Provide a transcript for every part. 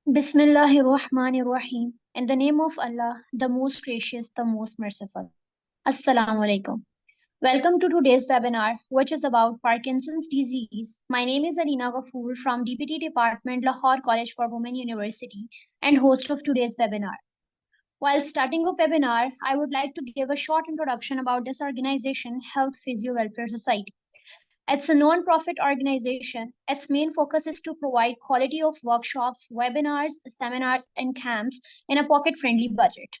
Bismillahirrahmanirrahim. In the name of Allah, the most gracious, the most merciful. Assalamu alaikum. Welcome to today's webinar, which is about Parkinson's disease. My name is Alina Ghafoor from DPT Department, Lahore College for Women University, and host of today's webinar. While starting a webinar, I would like to give a short introduction about this organization, Health Physio Welfare Society. It's a non-profit organization. Its main focus is to provide quality of workshops, webinars, seminars, and camps in a pocket-friendly budget.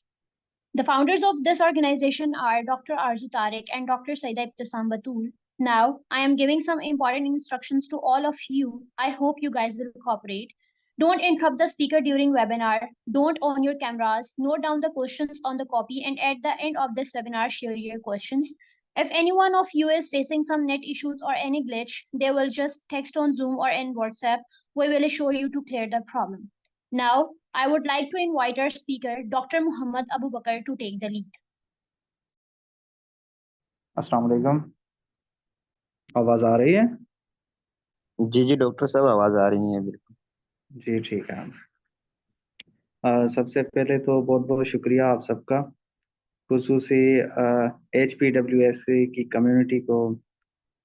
The founders of this organization are Dr. Arzu Tariq and Dr. Saida Ibtisam Batul. Now, I am giving some important instructions to all of you. I hope you guys will cooperate. Don't interrupt the speaker during webinar. Don't on your cameras. Note down the questions on the copy, and at the end of this webinar, share your questions. If any one of you is facing some net issues or any glitch, they will just text on Zoom or in WhatsApp. We will assure you to clear the problem. Now, I would like to invite our speaker, Dr. Muhammad Abu Bakr, to take the lead. अस्सलाम वालेकुम। आवाज़ आ रही है? जी doctor साहब, आवाज़ आ रही है बिल्कुल। जी ठीक है। सबसे पहले तो बहुत बहुत शुक्रिया आप सबका, खुसूसी HPWSC की कम्युनिटी को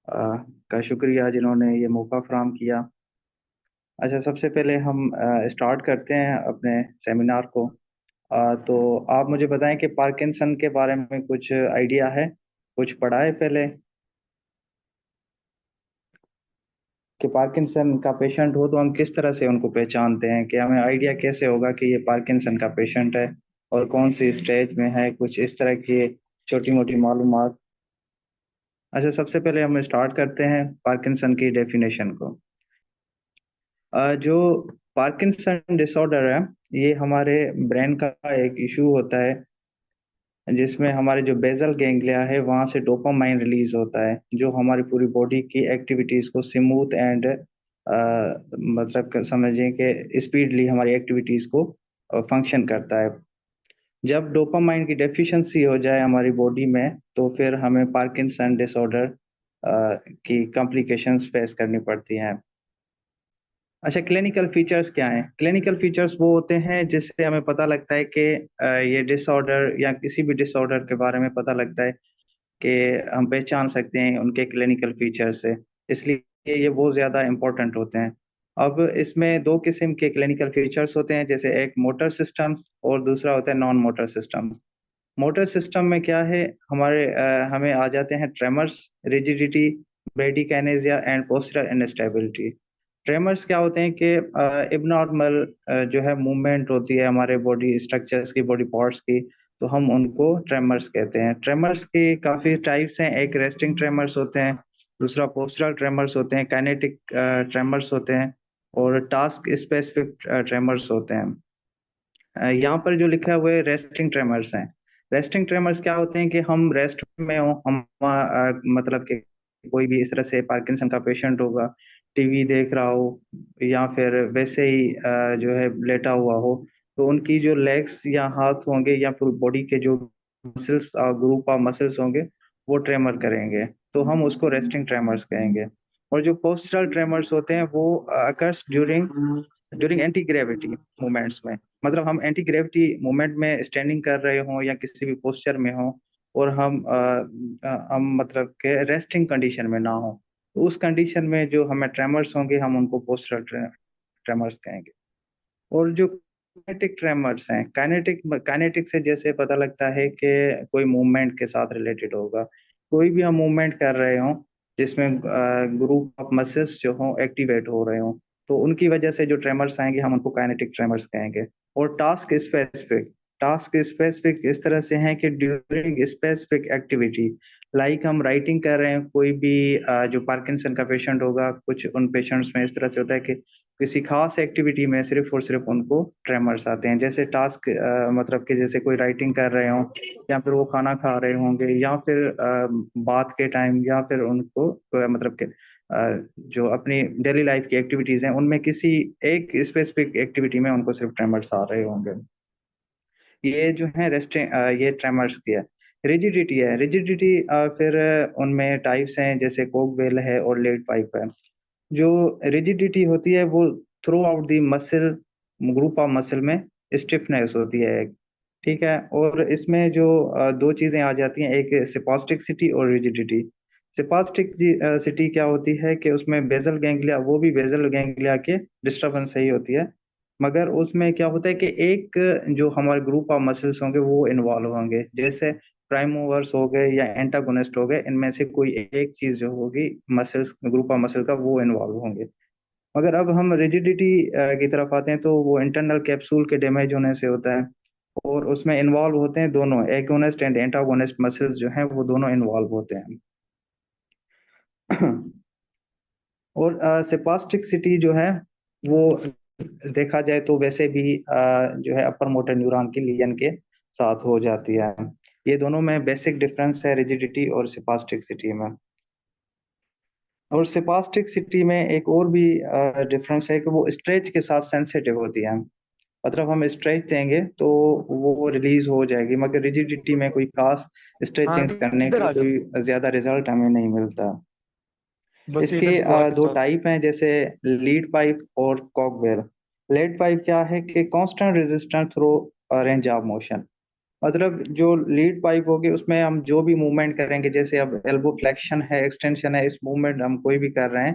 का शुक्रिया जिन्होंने ये मौका फराहम किया। अच्छा, सबसे पहले हम स्टार्ट करते हैं अपने सेमिनार को। तो आप मुझे बताएं कि पार्किंसन के बारे में कुछ आइडिया है, कुछ पढ़ा है पहले कि पार्किंसन का पेशेंट हो तो हम किस तरह से उनको पहचानते हैं, कि हमें आइडिया कैसे होगा कि ये पार्किंसन का पेशेंट है और कौन सी स्टेज में है, कुछ इस तरह की छोटी मोटी मालूमात। अच्छा, सबसे पहले हम स्टार्ट करते हैं पार्किंसन की डेफिनेशन को। जो पार्किंसन डिसऑर्डर है, ये हमारे ब्रेन का एक इशू होता है जिसमें हमारे जो बेजल गैंग्लिया है वहाँ से डोपामाइन रिलीज होता है, जो हमारी पूरी बॉडी की एक्टिविटीज़ को स्मूथ एंड मतलब समझें कि स्पीडली हमारी एक्टिविटीज़ को फंक्शन करता है। जब डोपामाइन की डेफिशिएंसी हो जाए हमारी बॉडी में तो फिर हमें पार्किंसन डिसऑर्डर की कॉम्प्लिकेशंस फेस करनी पड़ती हैं। अच्छा, क्लिनिकल फीचर्स क्या हैं? क्लिनिकल फीचर्स वो होते हैं जिससे हमें पता लगता है कि ये डिसऑर्डर या किसी भी डिसऑर्डर के बारे में पता लगता है कि हम पहचान सकते हैं उनके क्लिनिकल फीचर से, इसलिए ये बहुत ज़्यादा इम्पोर्टेंट होते हैं। अब इसमें दो किस्म के क्लिनिकल फीचर्स होते हैं, जैसे एक मोटर सिस्टम्स और दूसरा होता है non motor systems. Motor system में क्या है, हमें आ जाते हैं tremors, rigidity, bradykinesia and postural instability. Tremors क्या होते हैं कि इबनॉर्मल जो है मूवमेंट होती है हमारे बॉडी स्ट्रक्चर्स की, बॉडी पार्ट्स की, तो हम उनको ट्रेमर्स कहते हैं। ट्रेमर्स के काफ़ी टाइप्स हैं, एक रेस्टिंग ट्रेमर्स होते हैं, दूसरा पोस्चरल ट्रेमर्स होते हैं, काइनेटिक ट्रेमर्स होते हैं और टास्क स्पेसिफिक ट्रेमर्स होते हैं। यहाँ पर जो लिखा हुआ है रेस्टिंग ट्रेमर्स हैं। रेस्टिंग ट्रेमर्स क्या होते हैं कि हम रेस्ट में हो, हम मतलब कि कोई भी इस तरह से पार्किंसन का पेशेंट होगा, टीवी देख रहा हो या फिर वैसे ही जो है लेटा हुआ हो, तो उनकी जो लेग्स या हाथ होंगे या फिर बॉडी के जो मसल्स, ग्रुप ऑफ मसल्स होंगे, वो ट्रेमर करेंगे, तो हम उसको रेस्टिंग ट्रेमर्स कहेंगे। और जो पोस्चरल ट्रेमर्स होते हैं वो occurs during during anti gravity movements में, मतलब हम एंटी ग्रेविटी मूवमेंट में स्टैंडिंग कर रहे हों या किसी भी पोस्चर में हो और हम मतलब के रेस्टिंग कंडीशन में ना हो, तो उस कंडीशन में जो हमें ट्रेमर्स होंगे हम उनको पोस्चरल ट्रेमर्स कहेंगे। और जो काइनेटिक ट्रेमर्स हैं, काइनेटिक से जैसे पता लगता है कि कोई मूवमेंट के साथ रिलेटेड होगा, कोई भी हम मूवमेंट कर रहे हों जिसमें ग्रुप ऑफ मसल्स जो हों एक्टिवेट हो रहे हों, तो उनकी वजह से जो ट्रेमर्स आएंगे हम उनको काइनेटिक ट्रेमर्स कहेंगे। और टास्क स्पेसिफिक इस तरह से हैं कि ड्यूरिंग स्पेसिफिक एक्टिविटी, लाइक हम राइटिंग कर रहे हैं, कोई भी जो पार्किंसन का पेशेंट होगा, कुछ उन पेशेंट्स में इस तरह से होता है कि किसी खास एक्टिविटी में सिर्फ और सिर्फ उनको ट्रेमर्स आते हैं, जैसे टास्क मतलब कि जैसे कोई राइटिंग कर रहे हों या फिर वो खाना खा रहे होंगे या फिर बात के टाइम या फिर उनको मतलब कि जो अपनी डेली लाइफ की एक्टिविटीज हैं उनमें किसी एक स्पेसिफिक एक्टिविटी में उनको सिर्फ ट्रेमर्स आ रहे होंगे। ये जो है रेस्टिंग ये ट्रेमर्स की है। रिजिडिटी है, रिजिडिटी फिर उनमें टाइप्स हैं, जैसे कोकवेल है और लेट पाइप है। जो रिजिडिटी होती है वो through out the muscle group of muscle में स्टिफनेस होती है एक, ठीक है। और इसमें जो दो चीजें आ जाती हैं, एक सिपास्टिसिटी और रिजिडिटी। सिपास्टिसिटी क्या होती है कि उसमें बेजल गैंग्लिया, वो भी बेजल गैंग्लिया के डिस्टर्बेंस सही होती है, मगर उसमें क्या होता है कि एक जो हमारे ग्रुप ऑफ मसल्स होंगे वो इन्वॉल्व होंगे, जैसे प्राइम मूवर्स हो गए या एंटागोनिस्ट हो गए, इनमें से कोई एक चीज जो होगी मसल्स, ग्रुप ऑफ मसल का, वो इन्वॉल्व होंगे। मगर अब हम रिजिडिटी की तरफ आते हैं तो वो इंटरनल कैप्सूल के डैमेज होने से होता है, और उसमें इन्वॉल्व होते हैं दोनों एगोनिस्ट एंड एंटागोनिस्ट मसल्स जो हैं, वो दोनों इन्वॉल्व होते हैं। और सेपास्टिसिटी जो है वो देखा जाए तो वैसे भी जो है अपर मोटर न्यूरॉन की लीजन के साथ हो जाती है। ये दोनों में बेसिक डिफरेंस है रिजिडिटी और सेपास्टिसिटी में। और सेपास्टिसिटी में एक और भी डिफरेंस है कि वो स्ट्रेच के साथ सेंसिटिव होती है, मतलब हम स्ट्रेच देंगे तो वो रिलीज हो जाएगी, मगर रिजिडिटी में कोई खास हाँ, स्ट्रेचिंग करने इधर की आ जाओ। कोई ज्यादा रिजल्ट हमें नहीं मिलता। बस इसके इधर दीवार के दो साथ। टाइप हैं, जैसे लीड पाइप और कॉकवेल। लीड पाइप क्या है कि constant resistance through range of motion, मतलब जो लीड पाइप होगी उसमें हम जो भी मूवमेंट करेंगे, जैसे अब एल्बो फ्लेक्शन है, एक्सटेंशन है, इस मूवमेंट हम कोई भी कर रहे हैं,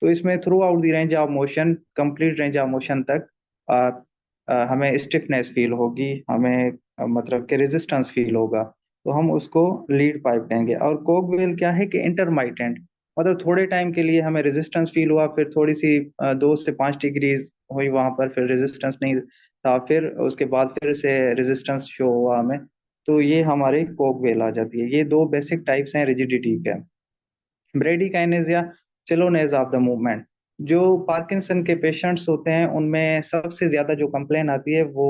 तो इसमें through out the range of motion, complete range of motion तक अ, हमें स्टिफनेस फील होगी, हमें मतलब कि रेजिस्टेंस फील होगा, तो हम उसको लीड पाइप कहेंगे। और कोक व्हील क्या है कि इंटरमाइटेंट, मतलब थोड़े टाइम के लिए हमें रेजिस्टेंस फील हुआ, फिर थोड़ी सी 2 से 5 डिग्री हुई वहां पर, फिर रेजिस्टेंस नहीं था, फिर उसके बाद फिर से रेजिस्टेंस शो हुआ हमें, तो ये हमारे कोक व्हील आ जाती है। ये दो बेसिक टाइप्स हैं रिजिडिटी के। ब्रेडिकाइनेज या स्लोनेस ऑफ द मूवमेंट, जो पार्किंसन के पेशेंट्स होते हैं उनमें सबसे ज्यादा जो कंप्लेन आती है वो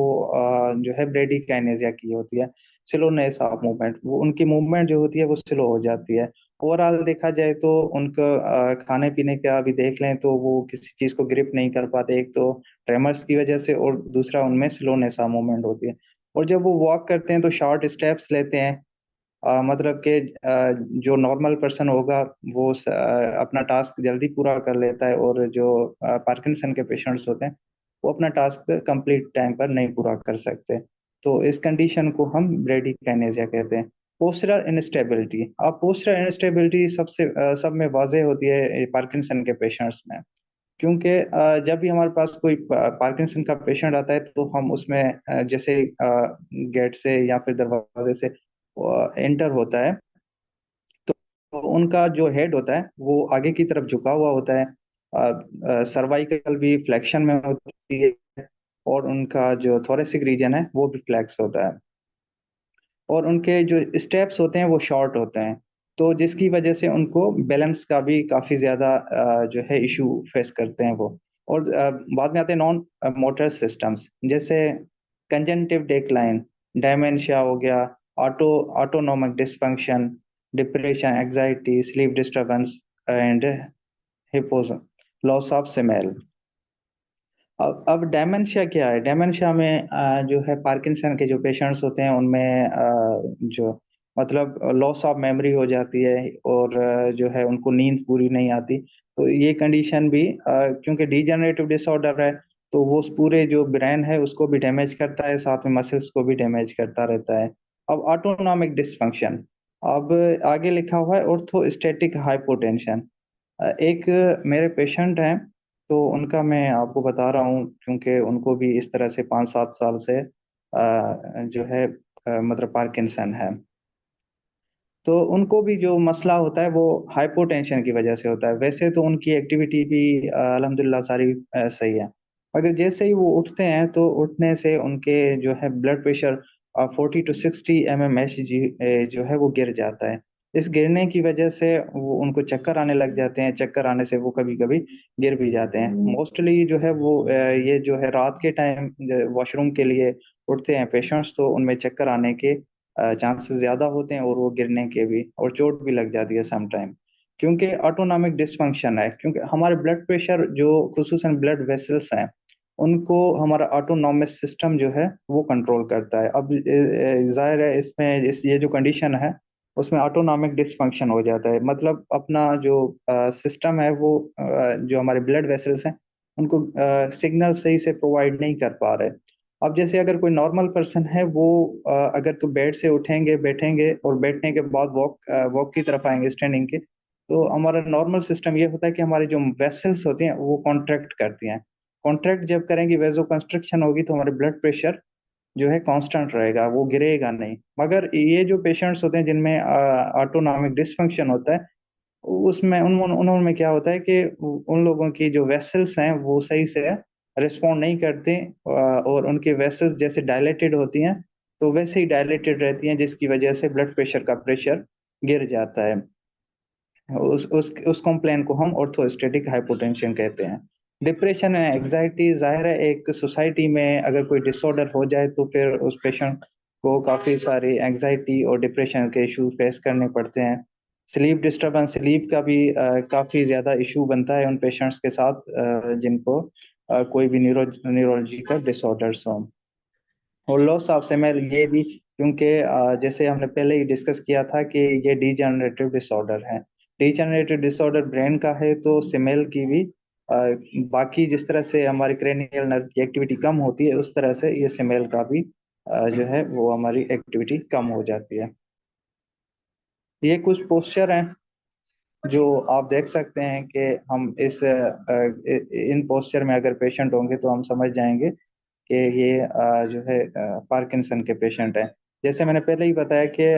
जो है ब्रेडिकाइनेजिया की होती है, स्लोनेस ऑफ मूवमेंट, वो उनकी मूवमेंट जो होती है वो स्लो हो जाती है। ओवरऑल देखा जाए तो उनका खाने पीने का भी देख लें तो वो किसी चीज को ग्रिप नहीं कर पाते, एक तो ट्रेमर्स की वजह से, और दूसरा उनमें स्लोनेस ऑफ मूवमेंट होती है। और जब वो वॉक करते हैं तो शॉर्ट स्टेप्स लेते हैं, मतलब कि जो नॉर्मल पर्सन होगा वो अपना टास्क जल्दी पूरा कर लेता है, और जो पार्किंसन के पेशेंट्स होते हैं वो अपना टास्क कंप्लीट टाइम पर नहीं पूरा कर सकते। तो इस कंडीशन को हम ब्रेडिकाइनेजिया कहते हैं। पोस्चरल इंस्टेबिलिटी, अब पोस्चरल इंस्टेबिलिटी सब में वाजह होती है पार्किंसन के पेशेंट्स में, क्योंकि जब भी हमारे पास कोई पार्किंसन का पेशेंट आता है तो हम उसमें जैसे गेट से या फिर दरवाजे से एंटर होता है, तो उनका जो हेड होता है वो आगे की तरफ झुका हुआ होता है, सर्वाइकल भी फ्लेक्शन में होती है, और उनका जो थोरेसिक रीजन है वो भी फ्लेक्स होता है, और उनके जो स्टेप्स होते हैं वो शॉर्ट होते हैं, तो जिसकी वजह से उनको बैलेंस का भी काफी ज्यादा जो है इशू फेस करते हैं वो। और बाद में आते हैं नॉन मोटर सिस्टम्स, जैसे कंजंक्टिव डेक्लाइन, डायमेंशिया हो गया, autonomic dysfunction, depression, anxiety, sleep disturbance and hypos, loss of smell. अब डेमेंशिया क्या है? डेमेंशिया में जो है पार्किंसन के जो पेशेंट्स होते हैं उनमें जो मतलब लॉस ऑफ मेमोरी हो जाती है, और जो है उनको नींद पूरी नहीं आती, तो ये कंडीशन भी क्योंकि डीजनरेटिव डिसऑर्डर है, तो वो उस पूरे जो ब्रेन है उसको भी डैमेज करता है, साथ में मसल्स को भी डैमेज करता रहता है। अब ऑटोनॉमिक डिसफंक्शन, अब आगे लिखा हुआ है ऑर्थोस्टैटिक हाइपोटेंशन। एक मेरे पेशेंट हैं, तो उनका मैं आपको बता रहा हूँ, क्योंकि उनको भी इस तरह से 5-7 साल से जो है मतलब पार्किंसन है, तो उनको भी जो मसला होता है वो हाइपोटेंशन की वजह से होता है। वैसे तो उनकी एक्टिविटी भी अल्हम्दुलिल्लाह सारी सही है, मगर जैसे ही वो उठते हैं तो उठने से उनके जो है ब्लड प्रेशर 40 to 60 mmHg जो है वो गिर जाता है। इस गिरने की वजह से वो उनको चक्कर आने लग जाते हैं, चक्कर आने से वो कभी कभी गिर भी जाते हैं। मोस्टली जो है वो ये जो है रात के टाइम वॉशरूम के लिए उठते हैं पेशेंट्स, तो उनमें चक्कर आने के चांसेस ज्यादा होते हैं, और वो गिरने के भी, और चोट भी लग जाती है सम टाइम, क्योंकि ऑटोनॉमिक डिसफंक्शन है। क्योंकि हमारे ब्लड प्रेशर जो खुसूसन ब्लड वेसल्स हैं उनको हमारा ऑटोनॉमिक सिस्टम जो है वो कंट्रोल करता है। अब जाहिर है इसमें ये जो कंडीशन है उसमें ऑटोनॉमिक डिसफंक्शन हो जाता है, मतलब अपना जो सिस्टम है वो जो हमारे ब्लड वेसल्स हैं उनको सिग्नल सही से प्रोवाइड नहीं कर पा रहे। अब जैसे अगर कोई नॉर्मल पर्सन है वो अगर तो बेड से उठेंगे, बैठेंगे और बैठने के बाद वॉक की तरफ आएंगे स्टैंडिंग के, तो हमारा नॉर्मल सिस्टम ये होता है कि हमारी जो वेसल्स होती हैं वो कॉन्ट्रैक्ट करती हैं। कॉन्ट्रैक्ट जब करेंगी, वेजो कंस्ट्रक्शन होगी, तो हमारे ब्लड प्रेशर जो है कांस्टेंट रहेगा, वो गिरेगा नहीं। मगर ये जो पेशेंट्स होते हैं जिनमें ऑटोनॉमिक डिसफंक्शन होता है, उसमें उनमें क्या होता है कि उन लोगों की जो वेसल्स हैं वो सही से रिस्पॉन्ड नहीं करते, और उनकी वेसल्स जैसे डायलेटेड होती हैं तो वैसे ही डायलेटेड रहती हैं, जिसकी वजह से ब्लड प्रेशर का प्रेशर गिर जाता है। उस कंप्लेन को हम ऑर्थोस्टेटिक हाइपोटेंशन कहते हैं। डिप्रेशन एंड एग्जाइटी, जाहिर है एक सोसाइटी में अगर कोई डिसऑर्डर हो जाए तो फिर उस पेशेंट को काफ़ी सारी एंग्जाइटी और डिप्रेशन के इशू फेस करने पड़ते हैं। स्लीप डिस्टर्बेंस, स्लीप का भी काफ़ी ज़्यादा इशू बनता है उन पेशेंट्स के साथ जिनको कोई भी न्यूरोलॉजिकल डिसऑर्डर्स हों। और लॉस ऑफ स्मेल, ये भी क्योंकि जैसे हमने पहले ही डिस्कस किया था कि ये डीजनरेटिव डिसऑर्डर है। डीजनरेटिव डिसऑर्डर ब्रेन का है, तो स्मेल की भी अ, बाकी जिस तरह से हमारी क्रेनियल नर्व की एक्टिविटी कम होती है, उस तरह से ये स्मेल का भी जो है वो हमारी एक्टिविटी कम हो जाती है। ये कुछ पोस्चर हैं जो आप देख सकते हैं कि हम इन पोस्चर में अगर पेशेंट होंगे तो हम समझ जाएंगे कि ये जो है पार्किंसन के पेशेंट हैं। जैसे मैंने पहले ही बताया कि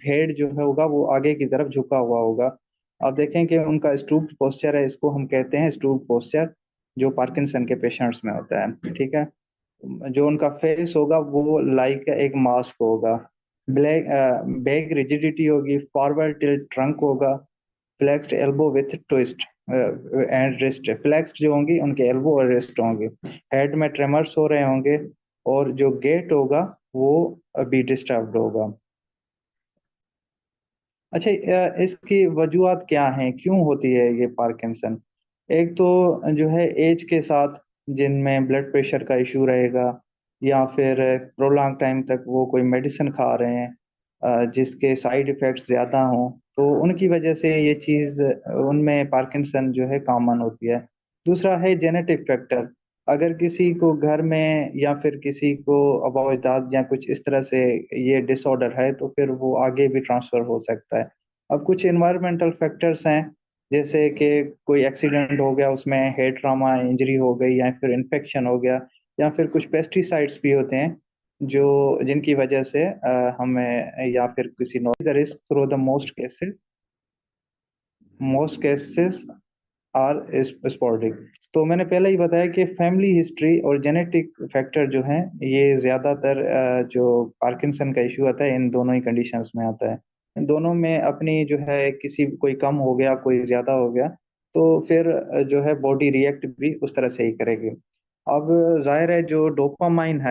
हेड जो है होगा वो आगे की तरफ झुका हुआ होगा। आप देखें कि उनका स्टूप्ड पोस्चर है, इसको हम कहते हैं स्टूप्ड पोस्चर, जो पार्किंसन के पेशेंट्स में होता है। ठीक है। जो उनका फेस होगा वो लाइक एक मास्क होगा। ब्लैक बैक रिजिडिटी होगी, फॉरवर्ड टिल्ट ट्रंक होगा, flexed elbow with twist and wrist. Flexed जो होंगी उनके एल्बो और रिस्ट होंगे। हेड में ट्रेमर्स हो रहे होंगे, और जो गेट होगा वो अभी डिस्टर्ब्ड होगा। अच्छा, इसकी वजूहत क्या हैं, क्यों होती है ये पार्किंसन? एक तो जो है एज के साथ जिनमें ब्लड प्रेशर का इशू रहेगा, या फिर प्रोलॉन्ग टाइम तक वो कोई मेडिसिन खा रहे हैं जिसके साइड इफ़ेक्ट्स ज़्यादा हों, तो उनकी वजह से ये चीज़ उनमें पार्किंसन जो है कॉमन होती है। दूसरा है जेनेटिक फैक्टर। अगर किसी को घर में या फिर किसी को अबावजात या कुछ इस तरह से ये डिसऑर्डर है, तो फिर वो आगे भी ट्रांसफ़र हो सकता है। अब कुछ एनवायरमेंटल फैक्टर्स हैं, जैसे कि कोई एक्सीडेंट हो गया, उसमें हेड ट्रॉमा इंजरी हो गई, या फिर इन्फेक्शन हो गया, या फिर कुछ पेस्टिसाइड्स भी होते हैं जो जिनकी वजह से हमें, या फिर किसी the risk through the most cases are sporadic. तो मैंने पहले ही बताया कि फैमिली हिस्ट्री और जेनेटिक फैक्टर जो हैं ये ज़्यादातर जो पार्किंसन का इशू आता है इन दोनों ही कंडीशंस में आता है। इन दोनों में अपनी जो है किसी कोई कम हो गया, कोई ज़्यादा हो गया, तो फिर जो है बॉडी रिएक्ट भी उस तरह से ही करेगी। अब जाहिर है जो डोपामाइन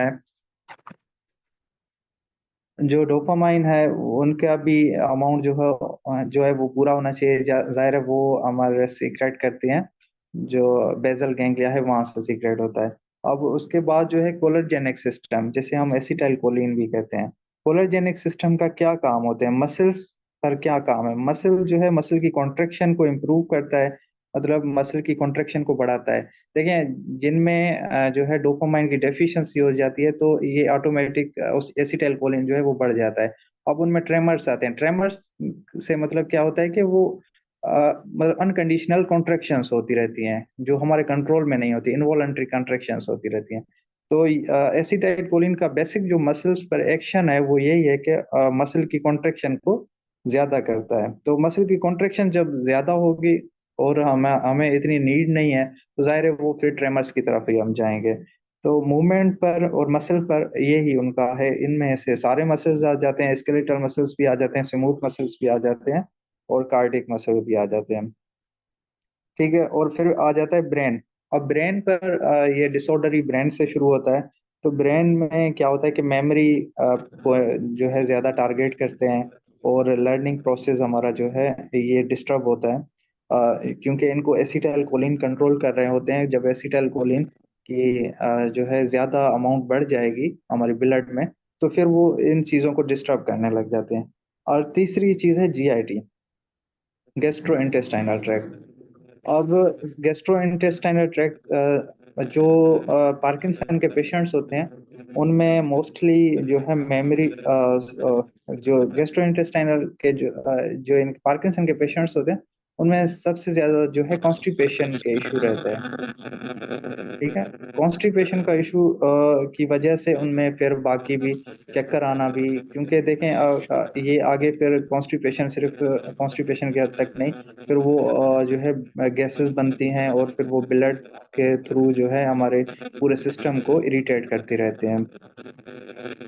है उनका भी अमाउंट जो है वो पूरा होना चाहिए। जाहिर है वो हमारे सीक्रेट करते हैं, जो बेसल गैंग्लिया है वहां से सीक्रेट होता है। अब उसके बाद जो है कोलरजेनिक सिस्टम, जिसे हम एसिटाइल कोलिन भी कहते हैं। कोलरजेनिक सिस्टम का क्या काम होते हैं, मसल्स पर क्या काम है? मसल जो है मसल की कॉन्ट्रेक्शन को इम्प्रूव करता है, मतलब मसल की कॉन्ट्रेक्शन को बढ़ाता है। देखें, जिनमें जो है डोपामाइन की डेफिशिएंसी हो जाती है तो ये ऑटोमेटिक उस एसिटाइल कोलिन जो है वो बढ़ जाता है। अब उनमें ट्रेमर्स आते हैं। ट्रेमर्स से मतलब क्या होता है कि वो मतलब अनकंडीशनल कॉन्ट्रैक्शंस होती रहती हैं, जो हमारे कंट्रोल में नहीं होती, इनवॉलंटरी कॉन्ट्रैक्शंस होती रहती हैं। तो एसिटाइल कोलिन का बेसिक जो मसल्स पर एक्शन है वो यही है कि मसल की कॉन्ट्रैक्शन को ज्यादा करता है। तो मसल की कॉन्ट्रैक्शन जब ज्यादा होगी और हमें हमें इतनी नीड नहीं है, तो जाहिर है वो फिर ट्रेमर्स की तरफ ही हम जाएंगे। तो मूवमेंट पर और मसल पर ये ही उनका है। इनमें से सारे मसल्स आ जाते हैं, स्केलेटल मसल्स भी आ जाते हैं, स्मूथ मसल्स भी आ जाते हैं, और कार्डिक मसल भी आ जाते हैं। ठीक है। और फिर आ जाता है ब्रेन। अब ब्रेन पर ये डिसऑर्डर ही ब्रेन से शुरू होता है। तो ब्रेन में क्या होता है कि मेमोरी को जो है ज्यादा टारगेट करते हैं, और लर्निंग प्रोसेस हमारा जो है ये डिस्टर्ब होता है, क्योंकि इनको एसिटाइल कोलिन कंट्रोल कर रहे होते हैं। जब एसिटाइल कोलिन की जो है ज्यादा अमाउंट बढ़ जाएगी हमारे ब्लड में, तो फिर वो इन चीजों को डिस्टर्ब करने लग जाते हैं। और तीसरी चीज है जीआईटी, गैस्ट्रो इंटेस्टाइनल ट्रैक्ट। अब गैस्ट्रोइंटेस्टाइनल ट्रैक्ट जो पार्किंसन के पेशेंट्स होते हैं उनमें मोस्टली जो है मेमोरी जो गैस्ट्रोइंटेस्टाइनल के जो इन पार्किंसन के पेशेंट्स होते हैं उनमें सबसे ज्यादा जो है कॉन्स्टिपेशन के इशू रहता है। ठीक है, कॉन्स्टिपेशन का इशू की वजह से उनमें फिर बाकी भी चक्कर आना भी, क्योंकि देखें ये आगे फिर कॉन्स्टिपेशन सिर्फ कॉन्स्टिपेशन के हद तक नहीं, फिर वो जो है गैसेस बनती हैं और फिर वो ब्लड के थ्रू जो है हमारे पूरे सिस्टम को इरिटेट करते रहते हैं।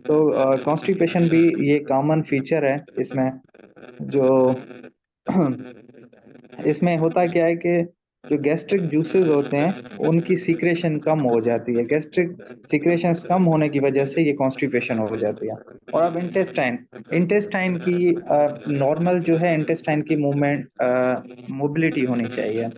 तो कॉन्स्टिपेशन भी ये कॉमन फीचर है इसमें। जो इसमें होता क्या है कि जो गैस्ट्रिक जूसेस होते हैं उनकी सीक्रेशन कम हो जाती है, गैस्ट्रिक सीक्रेशन कम होने की वजह से ये कॉन्स्टिपेशन हो जाती है। और अब इंटेस्टाइन इंटेस्टाइन की नॉर्मल जो है इंटेस्टाइन की मूवमेंट मोबिलिटी होनी चाहिए।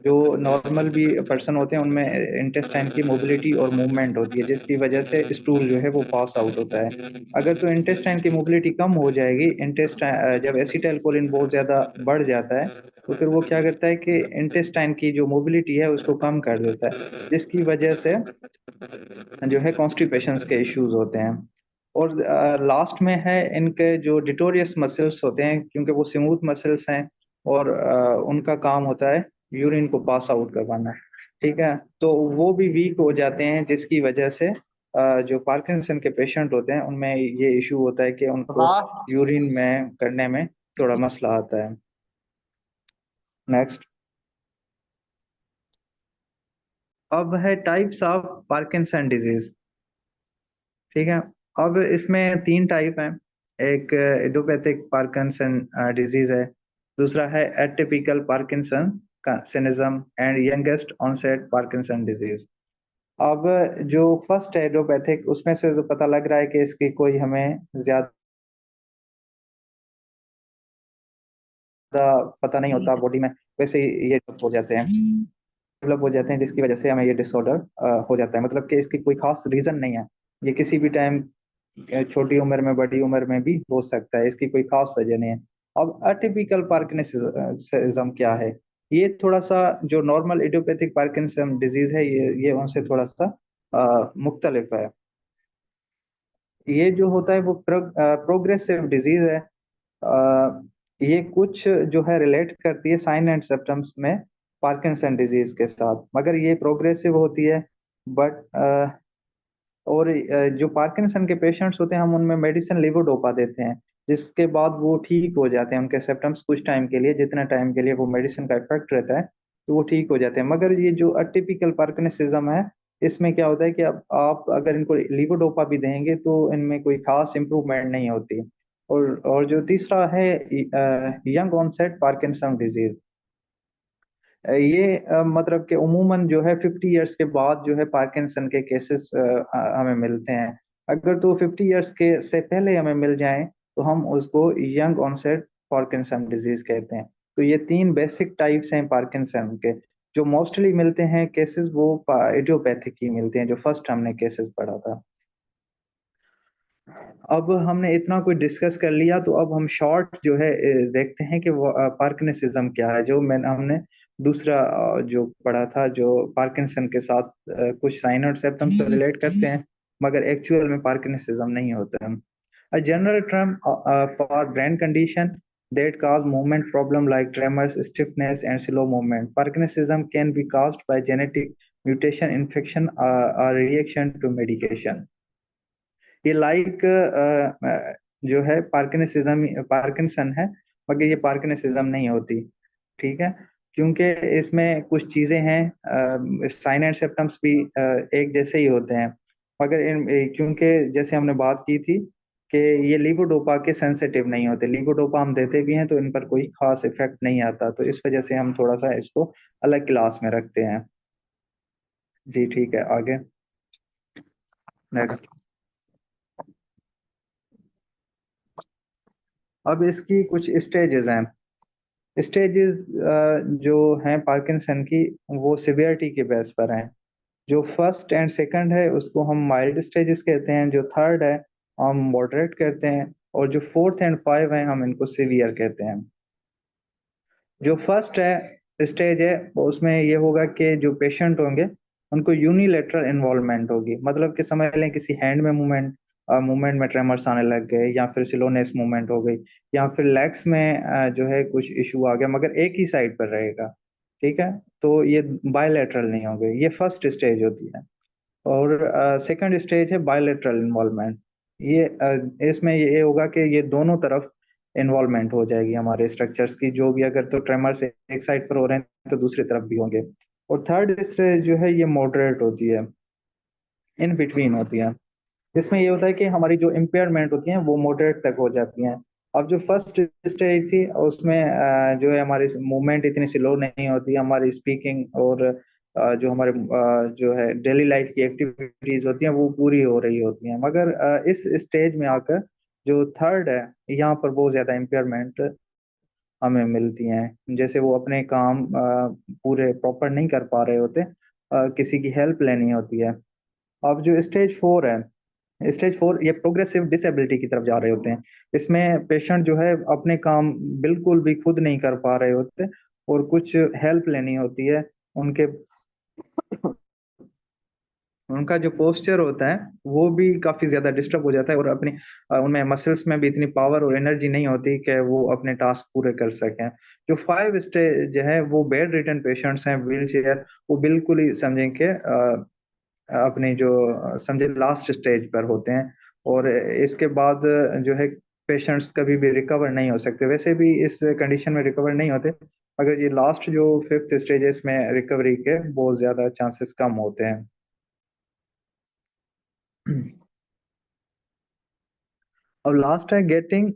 जो नॉर्मल भी पर्सन होते हैं उनमें इंटेस्टाइन की मोबिलिटी और मूवमेंट होती है, जिसकी वजह से स्टूल जो है वो पास आउट होता है। अगर तो इंटेस्टाइन की मोबिलिटी कम हो जाएगी, इंटेस्टाइन जब एसिटाइल कोलिन बहुत ज्यादा बढ़ जाता है तो फिर वो क्या करता है कि इंटेस्टाइन की जो मोबिलिटी है उसको कम कर देता है, जिसकी वजह से जो है कॉन्स्टिपेशन के इश्यूज होते हैं। और लास्ट में है इनके जो डिटोरियस मसल्स होते हैं, क्योंकि वो स्मूथ मसल्स हैं और उनका काम होता है यूरिन को पास आउट करवाना। ठीक है, तो वो भी वीक हो जाते हैं, जिसकी वजह से जो पार्किंसन के पेशेंट होते हैं उनमें ये इशू होता है कि उनको यूरिन में करने में थोड़ा मसला आता है। नेक्स्ट, अब है टाइप्स ऑफ पार्किंसन डिजीज। ठीक है, अब इसमें 3 टाइप हैं। एक इडियोपैथिक पार्किंसन डिजीज है, दूसरा है atypical parkinsonism and youngest onset Parkinson disease. अब जो फर्स्ट है इडियोपैथिक, उसमें से तो पता लग रहा है कि इसकी कोई हमें ज्यादा पता नहीं होता बॉडी में, वैसे ही ये हो जाते हैं, डेवलप हो जाते हैं, जिसकी वजह से हमें ये डिसऑर्डर हो जाता है। मतलब कि इसकी कोई खास रीजन नहीं है, ये किसी भी टाइम छोटी उम्र में बड़ी उम्र में भी हो सकता है, इसकी कोई खास वजह नहीं है। अब अटिपिकल पार्किंसनिज्म क्या है? ये थोड़ा सा जो नॉर्मल इडियोपैथिक पार्किंसन डिजीज है ये उनसे थोड़ा सा मुख्तलिफ है। ये जो होता है वो प्रोग्रेसिव डिजीज है। ये कुछ जो है रिलेट करती है साइन एंड सिम्टम्स में पार्किंसन डिजीज के साथ, मगर ये प्रोग्रेसिव होती है। बट और जो पार्किंसन के पेशेंट्स होते हैं हम उनमें मेडिसिन लेवोडोपा देते हैं, जिसके बाद वो ठीक हो जाते हैं उनके सिम्टम्स कुछ टाइम के लिए, जितना टाइम के लिए वो मेडिसिन का इफेक्ट रहता है तो वो ठीक हो जाते हैं। मगर ये जो अटिपिकल पार्किंसनिज्म है इसमें क्या होता है कि अब आप अगर इनको लीवोडोपा भी देंगे तो इनमें कोई खास इंप्रूवमेंट नहीं होती। और जो तीसरा है यंग ऑनसेट पार्किंसन डिजीज, ये मतलब कि उमूमन जो है 50 इयर्स के बाद जो है पार्किंसन के केसेस हमें मिलते हैं। अगर तो 50 इयर्स के से पहले हमें मिल जाएं तो हम उसको यंग ऑनसेट पार्किंसन डिजीज कहते हैं। तो ये 3 बेसिक टाइप्स हैं पार्किंसन के। जो मोस्टली मिलते हैं केसेस वो इडियोपैथिक ही मिलते हैं, जो फर्स्ट हमने केसेस पढ़ा था। अब हमने इतना कुछ डिस्कस कर लिया तो अब हम शॉर्ट जो है देखते हैं कि वो पार्किंसनिज्म क्या है। जो मैंने हमने दूसरा जो पढ़ा था, जो पार्किंसन के साथ कुछ साइन और सिम्टम्स तो रिलेट करते हैं मगर एक्चुअल में पार्किंसनिज्म नहीं होता है। A general term for brain condition that cause movement problem like tremors, stiffness, and slow movement. Parkinsonism can be caused by genetic mutation, infection, or reaction to medication. ये like जो है Parkinson है, मगर ये parkinsonism नहीं होती। ठीक है, क्योंकि इसमें कुछ चीजें हैं, साइन एंड सिम्टम्स भी एक जैसे ही होते हैं, मगर क्योंकि जैसे हमने बात की थी कि ये लीवोडोपा के सेंसिटिव नहीं होते, लीवोडोपा हम देते भी हैं तो इन पर कोई खास इफेक्ट नहीं आता, तो इस वजह से हम थोड़ा सा इसको अलग क्लास में रखते हैं। जी ठीक है, आगे नेक्स्ट। अब इसकी कुछ स्टेजेस हैं। स्टेजेस जो हैं पार्किंसन की वो सिवियरिटी के बेस पर हैं। जो फर्स्ट एंड सेकंड है उसको हम माइल्ड स्टेजेस कहते हैं, जो थर्ड है हम मॉडरेट कहते हैं, और जो फोर्थ एंड फाइव है हम इनको सीवियर कहते हैं। जो फर्स्ट है स्टेज है उसमें ये होगा कि जो पेशेंट होंगे उनको यूनिलेटरल इन्वॉल्वमेंट होगी, मतलब कि समझ लें किसी हैंड में मूवमेंट में ट्रेमर्स आने लग गए, या फिर स्लोनेस मूवमेंट हो गई, या फिर लेग्स में जो है कुछ इशू आ गया मगर एक ही साइड पर रहेगा। ठीक है, तो ये बायलैटरल नहीं होंगे, ये फर्स्ट स्टेज होती है। और सेकंड स्टेज है बायलैटरल इन्वॉल्वमेंट। ये इसमें ये होगा कि ये दोनों तरफ इन्वॉल्वमेंट हो जाएगी हमारे स्ट्रक्चर्स की, जो भी अगर तो ट्रेमर्स एक साइड पर हो रहे हैं तो दूसरी तरफ भी होंगे। और थर्ड स्टेज जो है ये मॉडरेट होती है, इन बिटवीन होती है। इसमें ये होता है कि हमारी जो इम्पेयरमेंट होती है वो मॉडरेट तक हो जाती हैं। अब जो फर्स्ट स्टेज थी उसमें जो है हमारी मूवमेंट इतनी स्लो नहीं होती, हमारी स्पीकिंग और जो हमारे जो है डेली लाइफ की एक्टिविटीज होती हैं वो पूरी हो रही होती हैं, मगर इस स्टेज में आकर जो थर्ड है यहाँ पर बहुत ज्यादा इम्पेयरमेंट हमें मिलती हैं। जैसे वो अपने काम पूरे प्रॉपर नहीं कर पा रहे होते, किसी की हेल्प लेनी होती है। अब जो स्टेज फोर है, स्टेज फोर ये प्रोग्रेसिव डिसेबिलिटी की तरफ जा रहे होते हैं। इसमें पेशेंट जो है अपने काम बिल्कुल भी खुद नहीं कर पा रहे होते और कुछ हेल्प लेनी होती है। उनके उनका जो पोस्चर होता है वो भी काफी ज्यादा डिस्टर्ब हो जाता है, और अपनी उनमें मसल्स में भी इतनी पावर और एनर्जी नहीं होती कि वो अपने टास्क पूरे कर सकें। जो फाइव स्टेज है वो बेड रिटन पेशेंट्स हैं, व्हील चेयर, वो बिल्कुल ही समझें कि अपनी जो समझे लास्ट स्टेज पर होते हैं, और इसके बाद जो है पेशेंट्स कभी भी रिकवर नहीं हो सकते, वैसे भी इस कंडीशन में रिकवर नहीं होते, अगर ये लास्ट जो फिफ्थ स्टेज है इसमें रिकवरी के बहुत ज्यादा चांसेस कम होते हैं। अब लास्ट है गेटिंग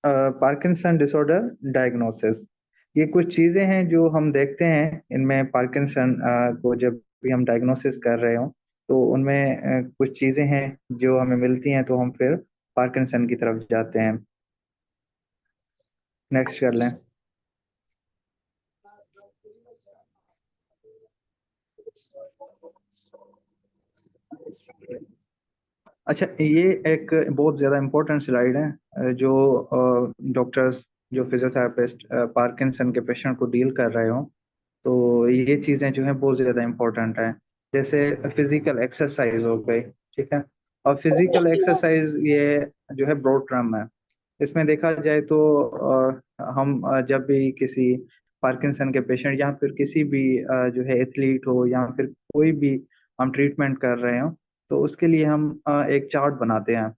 पार्किंसन डिसऑर्डर डायग्नोसिस। ये कुछ चीजें हैं जो हम देखते हैं इनमें पार्किंसन को जब भी हम डायग्नोसिस कर रहे हो, तो उनमें कुछ चीजें हैं जो हमें मिलती हैं, तो हम फिर पार्किंसन की तरफ जाते हैं। नेक्स्ट कर लें। अच्छा, ये एक बहुत ज़्यादा इम्पोर्टेंट स्लाइड है जो डॉक्टर्स, जो फिजियोथेरापिस्ट पार्किंसन के पेशेंट को डील कर रहे हो, तो ये चीज़ें जो हैं बहुत ज़्यादा इम्पोर्टेंट है। जैसे फिजिकल एक्सरसाइज हो गई, ठीक है। और फिजिकल एक्सरसाइज ये जो है ब्रॉड टर्म है। इसमें देखा जाए तो हम जब भी किसी पार्किंसन के पेशेंट या फिर किसी भी जो है एथलीट हो या फिर कोई भी हम ट्रीटमेंट कर रहे हो, तो उसके लिए हम एक चार्ट बनाते हैं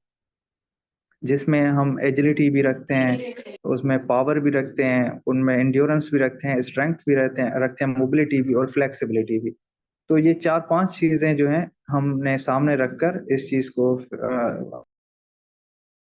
जिसमें हम एजिलिटी भी रखते हैं, उसमें पावर भी रखते हैं, उनमें एंड्योरेंस भी रखते हैं, स्ट्रेंथ भी रखते हैं, मोबिलिटी भी और फ्लेक्सिबिलिटी भी। तो ये चार पांच चीजें जो हैं हमने सामने रखकर इस चीज को